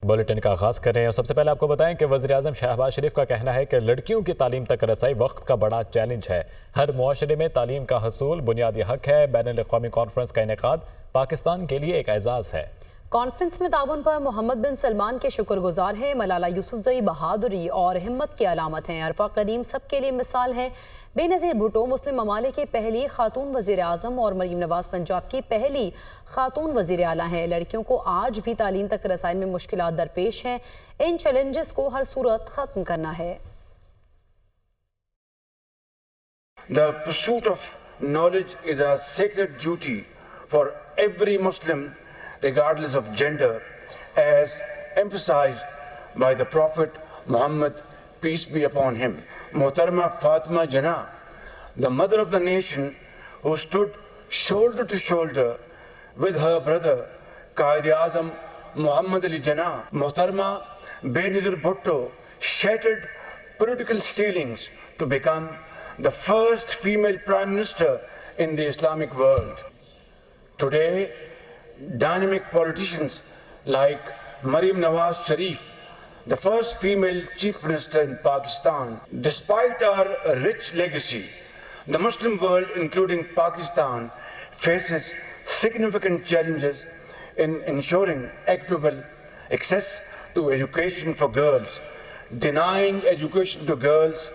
Bulletin کا آغاز کر رہے ہیں اور سب سے پہلے آپ کو بتائیں کہ وزیراعظم شہباز شریف کا کہنا ہے کہ لڑکیوں کی تعلیم تک رسائی وقت کا بڑا چیلنج ہے۔ ہر معاشرے میں تعلیم کا حصول بنیادی حق ہے۔ بین الاقوامی کانفرنس کا انعقاد پاکستان کے لیے ایک اعزاز ہے۔ کانفرنس میں تعاون پر محمد بن سلمان کے شکر گزار ہیں۔ ملالہ یوسفزئی بہادری اور ہمت کی علامت ہیں۔ عرفہ قدیم سب کے لیے مثال ہیں۔ بے نظیر بھٹو مسلم ممالک کی پہلی خاتون وزیر اعظم اور مریم نواز پنجاب کی پہلی خاتون وزیر اعلیٰ ہیں۔ لڑکیوں کو آج بھی تعلیم تک رسائی میں مشکلات درپیش ہیں۔ ان چیلنجز کو ہر صورت ختم کرنا ہے۔ The pursuit of knowledge is a sacred duty for every Muslim, regardless of gender, as emphasized by the Prophet Muhammad, peace be upon him. Muhtarama Fatima Jinnah, the mother of the nation, who stood shoulder to shoulder with her brother Qaid-e-Azam Muhammad Ali Jinnah. Muhtarama Benazir Bhutto shattered political ceilings to become the first female prime minister in the Islamic world. Today, dynamic politicians like Maryam Nawaz Sharif, the first female chief minister in Pakistan. Despite our rich legacy, the Muslim world, including Pakistan, faces significant challenges in ensuring equitable access to education for girls. Denying education to girls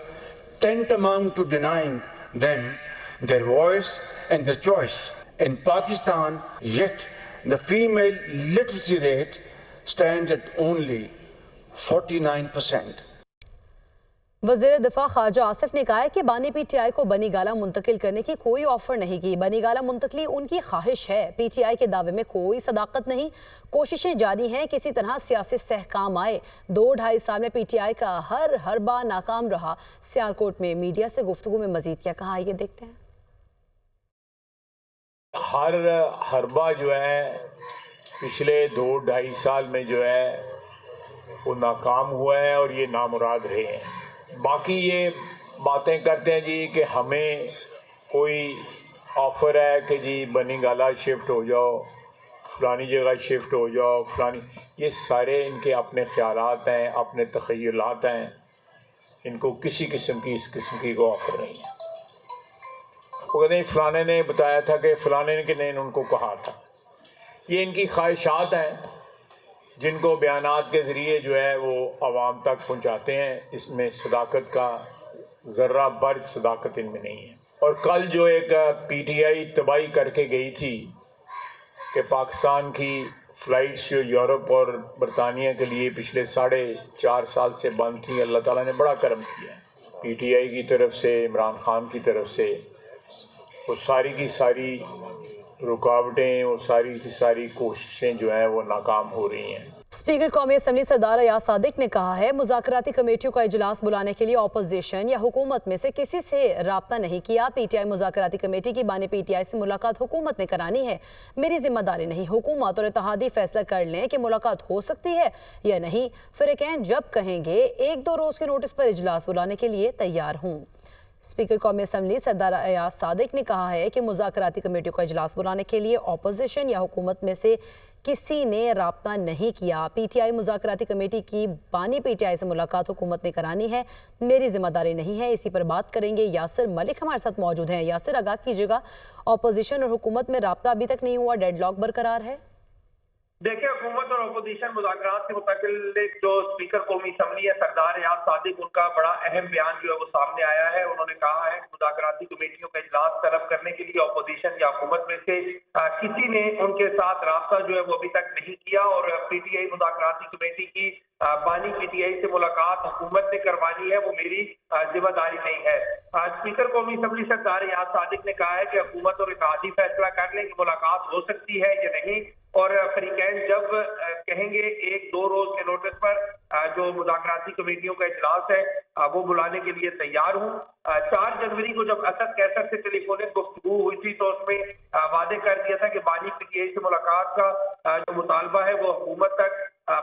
tantamount to denying them their voice and their choice. In Pakistan, yet the female literacy rate stands at only 49%. وزیر دفاع خواجہ آصف نے کہا ہے کہ بانی P T I کو بنی گالہ منتقل کرنے کی کوئی آفر نہیں کی۔ بنی گالہ منتقلی ان کی خواہش ہے۔ پی ٹی آئی کے دعوے میں کوئی صداقت نہیں۔ کوششیں جاری ہیں کسی طرح سیاسی استحکام آئے۔ 2-2.5 سال میں پی ٹی آئی کا ہر حربہ ناکام رہا۔ سیالکوٹ میں میڈیا سے گفتگو میں مزید کیا کہا، یہ دیکھتے ہیں۔ ہر حربہ جو ہے پچھلے 2-2.5 سال میں جو ہے وہ ناکام ہوا ہے اور یہ نامراد رہے ہیں۔ باقی یہ باتیں کرتے ہیں جی کہ ہمیں کوئی آفر ہے کہ جی بنی گالہ شفٹ ہو جاؤ، فلانی جگہ شفٹ ہو جاؤ، فلانی، یہ سارے ان کے اپنے خیالات ہیں، اپنے تخیلات ہیں۔ ان کو کسی قسم کی اس قسم کی کوئی آفر نہیں ہے۔ وہ کہتے ہیں فلانے نے بتایا تھا کہ فلانے نے ان کو کہا تھا۔ یہ ان کی خواہشات ہیں جن کو بیانات کے ذریعے جو ہے وہ عوام تک پہنچاتے ہیں۔ اس میں صداقت کا ذرہ برج صداقت ان میں نہیں ہے۔ اور کل جو ایک پی ٹی آئی تباہی کر کے گئی تھی کہ پاکستان کی فلائٹس جو یورپ اور برطانیہ کے لیے پچھلے 4.5 سال سے بند تھیں، اللہ تعالیٰ نے بڑا کرم کیا ہے۔ پی ٹی آئی کی طرف سے، عمران خان کی طرف سے وہ ساری کی ساری رکاوٹیں، وہ ساری کی ساری کوششیں جو ہیں وہ ناکام ہو رہی ہیں۔ اسپیکر قومی اسمبلی سردار ایاز صادق نے کہا ہے مذاکراتی کمیٹیوں کا اجلاس بلانے کے لیے اپوزیشن یا حکومت میں سے کسی سے رابطہ نہیں کیا۔ پی ٹی آئی مذاکراتی کمیٹی کی بانی پی ٹی آئی سے ملاقات حکومت نے کرانی ہے، میری ذمہ داری نہیں۔ حکومت اور اتحادی فیصلہ کر لیں کہ ملاقات ہو سکتی ہے یا نہیں۔ فریقین جب کہیں گے 1-2 روز کے نوٹس پر اجلاس بلانے کے لیے تیار ہوں۔ اسپیکر قومی اسمبلی سردار ایاز صادق نے کہا ہے کہ مذاکراتی کمیٹیوں کا اجلاس بلانے کے لیے اپوزیشن یا حکومت میں سے کسی نے رابطہ نہیں کیا۔ پی ٹی آئی مذاکراتی کمیٹی کی بانی پی ٹی آئی سے ملاقات حکومت نے کرانی ہے، میری ذمہ داری نہیں ہے۔ اسی پر بات کریں گے یاسر ملک ہمارے ساتھ موجود ہیں۔ یاسر، آگاہ کیجیے گا، اپوزیشن اور حکومت میں رابطہ ابھی تک نہیں ہوا، ڈیڈ لاک برقرار ہے؟ دیکھیں، حکومت اور اپوزیشن مذاکرات سے متعلق جو اسپیکر قومی اسمبلی ہے سردار ایاز صادق، ان کا بڑا اہم بیان جو ہے وہ سامنے آیا ہے۔ انہوں نے کہا ہے کہ مذاکراتی کمیٹیوں کا اجلاس طلب کرنے کے لیے اپوزیشن یا حکومت میں سے کسی نے ان کے ساتھ رابطہ جو ہے وہ ابھی تک نہیں کیا، اور پی ٹی آئی مذاکراتی کمیٹی کی بانی پی ٹی آئی سے ملاقات حکومت نے کروانی ہے، وہ میری ذمہ داری نہیں ہے۔ اسپیکر قومی اسمبلی سردار ایاز صادق نے کہا ہے کہ حکومت اور اتحادی فیصلہ کر لیں کہ ملاقات ہو سکتی ہے یا نہیں، اور فریقین جب کہیں گے 1-2 روز کے نوٹس پر جو مذاکراتی کمیٹیوں کا اجلاس ہے وہ بلانے کے لیے تیار ہوں۔ 4 جنوری کو جب اسد کیسر سے ٹیلی فونک گفتگو ہوئی تھی تو اس میں وعدے کر دیا تھا کہ بانی پی ٹی آئی سے ملاقات کا جو مطالبہ ہے وہ حکومت تک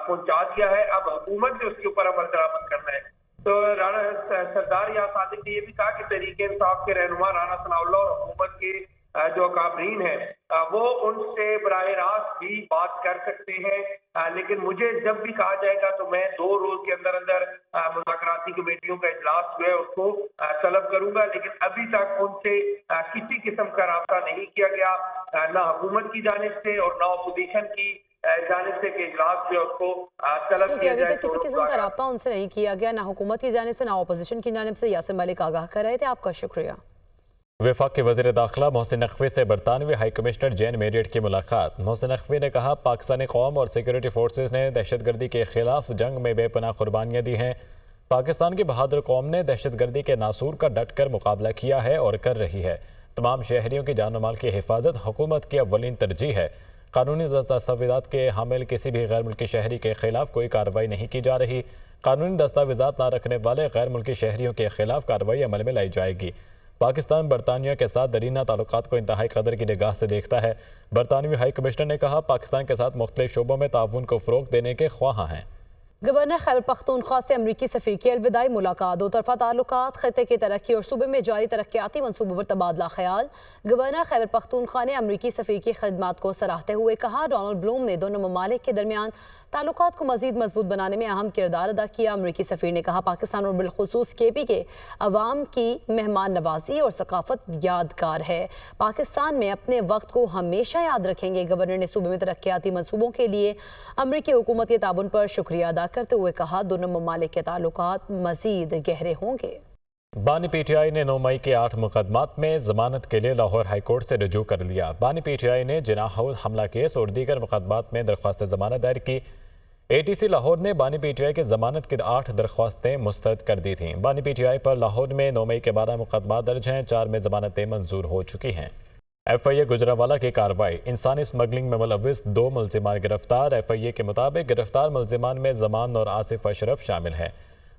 پہنچا دیا ہے، اب حکومت نے اس کے اوپر عمل درآمد کرنا ہے۔ تو رانا سردار ایاز صادق نے یہ بھی کہا کہ تحریک انصاف کے رہنما رانا ثناء اللہ اور حکومت کے جو اکابرین ہیں وہ ان سے براہ راست بھی بات کر سکتے ہیں लेकिन मुझे जब भी कहा जाएगा तो मैं 2 रोज के अंदर अंदर मुज़ाकराती कमेटियों का इजलास जो है उसको तलब करूंगा। लेकिन अभी तक उनसे किसी किस्म का राब्ता नहीं किया गया, ना हुकूमत की जानिब से और ना अपोजिशन की जानिब से कि इजलास जो है उसको तलब किया अभी जाए। तक किसी किस्म का राब्ता उनसे नहीं किया गया, ना हुकूमत की जानिब से ना अपोजिशन की जानिब से। यासिर मलिक आगाह कर रहे थे, आपका शुक्रिया। वफाकी वज़ीर दाखिला मोहसिन नकवी से बरतानवी हाई कमिश्नर जैन मेरिट की मुलाकात। मोहसिन नकवी ने कहा, पाकिस्तानी कौम और सिक्योरिटी फोर्सेस ने दहशतगर्दी के खिलाफ जंग में बेपनाह कुर्बानियाँ दी हैं। पाकिस्तान की बहादुर कौम ने दहशतगर्दी के नासूर का डट कर मुकाबला किया है और कर रही है। तमाम शहरियों की जान और माल की हिफाजत हुकूमत की अव्वलीन तरजीह है। कानूनी दस्तावेज़ात के हामिल किसी भी गैर मुल्की शहरी के खिलाफ कोई कार्रवाई नहीं की जा रही। कानूनी दस्तावेज़ात ना रखने वाले गैर मुल्की शहरियों के खिलाफ कार्रवाई अमल में लाई जाएगी। पाकिस्तान बरतानिया के साथ दरीना ताल्लुकात को इंतहाई कदर की निगाह से देखता है। बरतानवी हाई कमिश्नर ने कहा, पाकिस्तान के साथ मुख्तलिफ शोबों में ताउन को फ़रोग़ देने के ख्वाह हैं। गवर्नर खैबर पख्तूनख्वा से अमरीकी सफ़ीर की अलविदाई मुलाकात। दो तरफ़ा ताल्लुकात, खित्ते की तरक्की और सूबे में जारी तरक्याती मनसूबों पर तबादला ख्याल। गवर्नर खैबर पख्तूनख्वा ने अमरीकी सफ़ीर की खिदमात को सराहते हुए कहा, डोनाल्ड ब्लूम ने दोनों ममालिक के दरमियान ताल्लुकात को मज़ीद मजबूत बनाने में अहम किरदार अदा किया। अमरीकी सफ़ीर ने कहा, पाकिस्तान और बिलखुसूस केपी के अवाम की मेहमान नवाजी और सकाफत यादगार है। पाकिस्तान में अपने वक्त को हमेशा याद रखेंगे। गवर्नर ने सूबे में तरक्याती मनसूबों के लिए अमरीकी हुकूमत के ताउन पर शुक्रिया अदा करते हुए कहा, दोनों ममालिक के ताल्लुकात मज़ीद गहरे होंगे। बानी पीटीआई ने 9 मई के 8 मुकदमात में जमानत के लिए लाहौर हाई कोर्ट से रजू कर लिया। बानी पीटीआई ने जिनाह हमला केस और दीगर मुकदमात में दरख्वास्त जमानत दायर की। एटीसी लाहौर ने बानी पीटीआई की जमानत की 8 दरख्वास्तें मुस्तरद कर दी थीं। बानी पीटीआई पर लाहौर में 9 मई के 12 मुकदमात दर्ज हैं, 4 में जमानतें मंजूर हो चुकी हैं। FIA गुजरांवाला की कार्रवाई, इंसानी स्मगलिंग में मुलव्विस 2 मुलजिमान गिरफ्तार। FIA के मुताबिक गिरफ्तार मुलजिमान में जमान और आसिफ अशरफ शामिल हैं।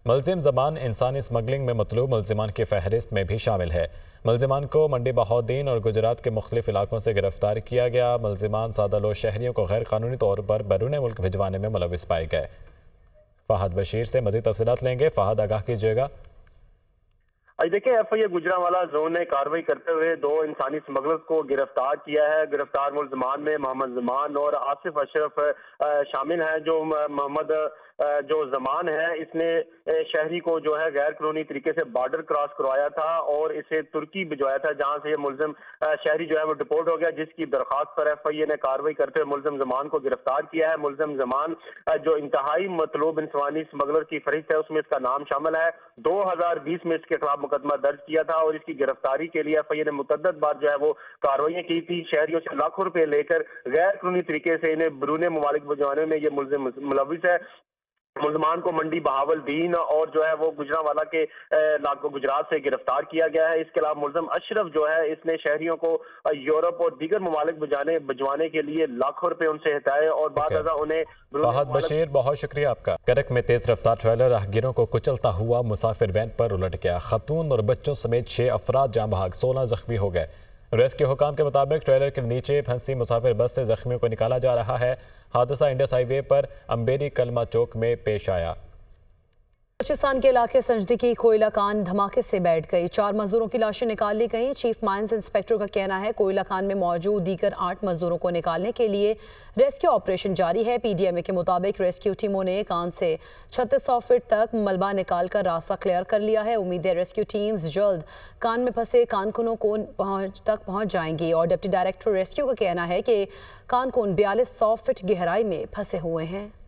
मुलजिम जमान इंसानी स्मगलिंग में मतलूब मुलजिमान की फहरिस्त में भी शामिल है। मुलजिमान को मंडी बहाउद्दीन और गुजरात के मुख्तलिफ इलाकों से गिरफ्तार किया गया। मुलजिमान सादालो शहरियों को गैर कानूनी तौर पर बैरून मुल्क भिजवाने में मुलव्विस पाए गए। फहद बशीर से मज़ीद तफसीलात लेंगे। फहद, आगाह कीजिएगा। देखिए, FIA गुजरांवाला जोन ने कार्रवाई करते हुए 2 इंसानी स्मगलर्स को गिरफ्तार किया है। गिरफ्तार मुलजमान में मोहम्मद जमान और आसिफ अशरफ शामिल हैं। जो मोहम्मद जो जमान है, इसने शहरी को जो है गैर कानूनी तरीके से बॉर्डर क्रॉस करवाया था और इसे तुर्की भिजवाया था, जहां से ये मुलजिम शहरी जो है वो डिपोर्ट हो गया, जिसकी दरख्वास्त पर FIA ने कार्रवाई करते हुए मुलजिम जमान को गिरफ्तार किया है। मुलजिम जमान जो इंतहाई मतलूब इंसानी स्मगलर की फहरिस्त है, उसमें इसका नाम शामिल है। 2020 में इसके खिलाफ मुकदमा दर्ज किया था और इसकी गिरफ्तारी के लिए FIA ने मुतअद्दिद बार जो है वो कार्रवाइयां की थी। शहरियों से लाखों रुपए लेकर गैर कानूनी तरीके से इन्हें बैरून मुमालिक भिजवाने में ये मुलजिम मुलव्विस है। मुलजमान को मंडी बहावलदीन और जो है वो गुजरांवाला के गुजरात से गिरफ्तार किया गया है। इसके अलावा मुलजिम अशरफ जो है, इसने शहरियों को यूरोप और दीगर ममालिक भिजवाने के लिए लाखों रुपए उनसे हटाए और बाद उन्हें। फहद बशीर, बहुत शुक्रिया आपका। करक में तेज रफ्तार ट्रेलर राहगीरों को कुचलता हुआ मुसाफिर वैन पर उलट गया। खतून और बच्चों समेत 6 अफराद जाँ बहक, 16 जख्मी हो गए। रेस्क्यू हुकाम के मुताबिक ट्रेलर के नीचे फंसी मुसाफिर बस से जख्मियों को निकाला जा रहा है। हादसा इंडस हाईवे पर अंबेरी कलमा चौक में पेश आया। बलूचिस्तान के इलाके संजदी की कोयला खान धमाके से बैठ गई। 4 मजदूरों की लाशें निकाल ली गई। चीफ माइंस इंस्पेक्टर का कहना है, कोयला खान में मौजूद दीगर 8 मजदूरों को निकालने के लिए रेस्क्यू ऑपरेशन जारी है। PDMA के मुताबिक रेस्क्यू टीमों ने कान से 3600 फीट तक मलबा निकाल कर रास्ता क्लियर कर लिया है। उम्मीद है रेस्क्यू टीम्स जल्द कान में फंसे कानकुनों को पहुंच जाएंगी। और डिप्टी डायरेक्टर रेस्क्यू का कहना है कि कानकुन 4200 फीट गहराई में फंसे हुए हैं।